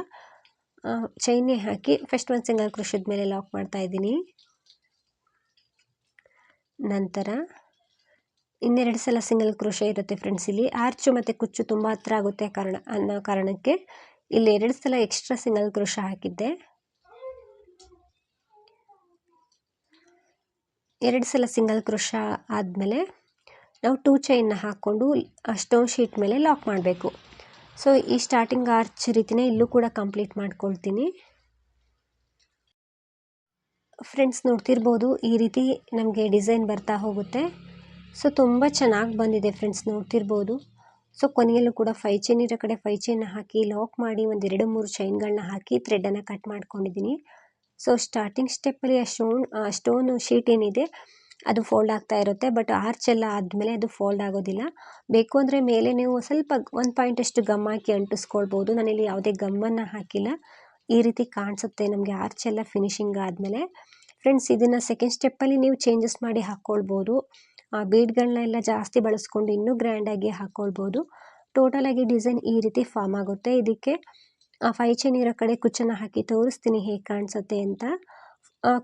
ಚೈನ್ನೇ ಹಾಕಿ ಫಸ್ಟ್ ಒಂದು ಸಿಂಗಲ್ ಕ್ರೋಶದ ಮೇಲೆ ಲಾಕ್ ಮಾಡ್ತಾ ಇದ್ದೀನಿ. ನಂತರ ಇನ್ನೆರಡು ಸಲ ಸಿಂಗಲ್ ಕ್ರೋಶ ಇರುತ್ತೆ ಫ್ರೆಂಡ್ಸ್. ಇಲ್ಲಿ ಆರ್ಚು ಮತ್ತು ಕುಚ್ಚು ತುಂಬ ಹತ್ರ ಆಗುತ್ತೆ ಅನ್ನೋ ಕಾರಣಕ್ಕೆ ಇಲ್ಲಿ 2 ಸಲ ಎಕ್ಸ್ಟ್ರಾ ಸಿಂಗಲ್ ಕ್ರೋಶ ಹಾಕಿದ್ದೆ. 2 ಸಲ ಸಿಂಗಲ್ ಕ್ರೋಶ ಆದಮೇಲೆ ನಾವು 2 ಚೈನ್ನ ಹಾಕ್ಕೊಂಡು ಸ್ಟೋನ್ ಶೀಟ್ ಮೇಲೆ ಲಾಕ್ ಮಾಡಬೇಕು. ಸೊ ಈ ಸ್ಟಾರ್ಟಿಂಗ್ ಆರ್ಚ್ ರೀತಿಯೇ ಇಲ್ಲೂ ಕೂಡ ಕಂಪ್ಲೀಟ್ ಮಾಡ್ಕೊಳ್ತೀನಿ. ಫ್ರೆಂಡ್ಸ್ ನೋಡ್ತಿರ್ಬೋದು ಈ ರೀತಿ ನಮಗೆ ಡಿಸೈನ್ ಬರ್ತಾ ಹೋಗುತ್ತೆ. ಸೊ ತುಂಬ ಚೆನ್ನಾಗಿ ಬಂದಿದೆ ಫ್ರೆಂಡ್ಸ್, ನೋಡ್ತಿರ್ಬೋದು. ಸೊ ಕೊನೆಯಲ್ಲೂ ಕೂಡ 5 ಚೈನ್ ಇರೋ ಕಡೆ 5 ಚೈನ್ನ ಹಾಕಿ ಲಾಕ್ ಮಾಡಿ ಒಂದು 2-3 ಚೈನ್ಗಳನ್ನ ಹಾಕಿ ಥ್ರೆಡನ್ನು ಕಟ್ ಮಾಡ್ಕೊಂಡಿದ್ದೀನಿ. ಸೊ ಸ್ಟಾರ್ಟಿಂಗ್ ಸ್ಟೆಪ್ಪಲ್ಲಿ ಸ್ಟೋನ್ ಶೀಟ್ ಏನಿದೆ ಅದು ಫೋಲ್ಡ್ ಆಗ್ತಾ ಇರುತ್ತೆ, ಬಟ್ ಆರ್ಚ್ ಎಲ್ಲ ಆದಮೇಲೆ ಅದು ಫೋಲ್ಡ್ ಆಗೋದಿಲ್ಲ. ಬೇಕು ಅಂದರೆ ಮೇಲೆ ನೀವು ಸ್ವಲ್ಪ 1 ಪಾಯಿಂಟಷ್ಟು ಗಮ್ ಹಾಕಿ ಅಂಟಿಸ್ಕೊಳ್ಬೋದು. ನಾನಿಲ್ಲಿ ಯಾವುದೇ ಗಮ್ಮನ್ನು ಹಾಕಿಲ್ಲ. ಈ ರೀತಿ ಕಾಣಿಸುತ್ತೆ ನಮಗೆ ಆರ್ಚ್ ಎಲ್ಲ ಫಿನಿಶಿಂಗ್ ಆದಮೇಲೆ. ಫ್ರೆಂಡ್ಸ್ ಇದನ್ನು ಸೆಕೆಂಡ್ ಸ್ಟೆಪ್ಪಲ್ಲಿ ನೀವು ಚೇಂಜಸ್ ಮಾಡಿ ಹಾಕ್ಕೊಳ್ಬೋದು. ಬೀಡ್ಗಳನ್ನೆಲ್ಲ ಜಾಸ್ತಿ ಬಳಸ್ಕೊಂಡು ಇನ್ನೂ ಗ್ರ್ಯಾಂಡಾಗಿ ಹಾಕ್ಕೊಳ್ಬೋದು. ಟೋಟಲಾಗಿ ಡಿಸೈನ್ ಈ ರೀತಿ ಫಾರ್ಮ್ ಆಗುತ್ತೆ. ಇದಕ್ಕೆ 5 ಚೈನ್ ಇರೋ ಕಡೆ ಕುಚ್ಚನ್ನು ಹಾಕಿ ತೋರಿಸ್ತೀನಿ ಹೇಗೆ ಕಾಣಿಸುತ್ತೆ ಅಂತ.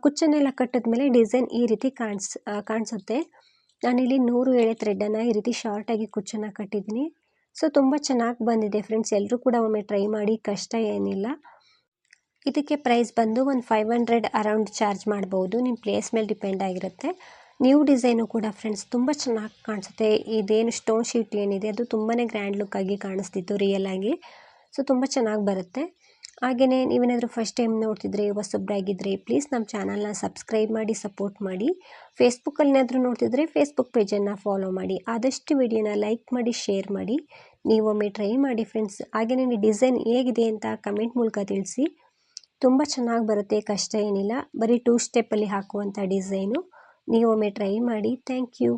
ಕುಚ್ಚನ್ನೆಲ್ಲ ಕಟ್ಟಿದ್ಮೇಲೆ ಡಿಸೈನ್ ಈ ರೀತಿ ಕಾಣಿಸುತ್ತೆ. ನಾನಿಲ್ಲಿ 100 ಎಳೆ ಥ್ರೆಡನ್ನು ಈ ರೀತಿ ಶಾರ್ಟಾಗಿ ಕುಚ್ಚನ್ನು ಕಟ್ಟಿದ್ದೀನಿ. ಸೊ ತುಂಬ ಚೆನ್ನಾಗಿ ಬಂದಿದೆ ಫ್ರೆಂಡ್ಸ್, ಎಲ್ಲರೂ ಕೂಡ ಒಮ್ಮೆ ಟ್ರೈ ಮಾಡಿ, ಕಷ್ಟ ಏನಿಲ್ಲ. ಇದಕ್ಕೆ ಪ್ರೈಸ್ ಬಂದು ಒಂದು 500 ಅರೌಂಡ್ ಚಾರ್ಜ್ ಮಾಡ್ಬೋದು, ನಿಮ್ಮ ಪ್ಲೇಸ್ ಮೇಲೆ ಡಿಪೆಂಡ್ ಆಗಿರುತ್ತೆ. ನ್ಯೂ ಡಿಸೈನು ಕೂಡ ಫ್ರೆಂಡ್ಸ್ ತುಂಬ ಚೆನ್ನಾಗಿ ಕಾಣಿಸುತ್ತೆ. ಇದೇನು ಸ್ಟೋನ್ ಶೀಟ್ ಏನಿದೆ ಅದು ತುಂಬಾ ಗ್ರ್ಯಾಂಡ್ ಲುಕ್ಕಾಗಿ ಕಾಣಿಸ್ತಿತ್ತು ರಿಯಲ್ ಆಗಿ. ಸೊ ತುಂಬ ಚೆನ್ನಾಗಿ ಬರುತ್ತೆ. ಹಾಗೆಯೇ ನೀವೇನಾದರೂ ಫಸ್ಟ್ ಟೈಮ್ ನೋಡ್ತಿದ್ರೆ ಹೊಸಬ್ರಾಗಿದ್ದರೆ ಪ್ಲೀಸ್ ನಮ್ಮ ಚಾನಲ್ನ ಸಬ್ಸ್ಕ್ರೈಬ್ ಮಾಡಿ ಸಪೋರ್ಟ್ ಮಾಡಿ. ಫೇಸ್ಬುಕ್ಕಲ್ಲೇನಾದರೂ ನೋಡ್ತಿದ್ರೆ ಫೇಸ್ಬುಕ್ ಪೇಜನ್ನು ಫಾಲೋ ಮಾಡಿ. ಆದಷ್ಟು ವಿಡಿಯೋನ ಲೈಕ್ ಮಾಡಿ, ಶೇರ್ ಮಾಡಿ. ನೀವೊಮ್ಮೆ ಟ್ರೈ ಮಾಡಿ ಫ್ರೆಂಡ್ಸ್. ಹಾಗೆಯೇ ಡಿಸೈನ್ ಹೇಗಿದೆ ಅಂತ ಕಮೆಂಟ್ ಮೂಲಕ ತಿಳಿಸಿ. ತುಂಬ ಚೆನ್ನಾಗಿ ಬರುತ್ತೆ, ಕಷ್ಟ ಏನಿಲ್ಲ. ಬರೀ 2 ಸ್ಟೆಪ್ಪಲ್ಲಿ ಹಾಕುವಂಥ ಡಿಸೈನು. ನೀವೊಮ್ಮೆ ಟ್ರೈ ಮಾಡಿ. Thank you.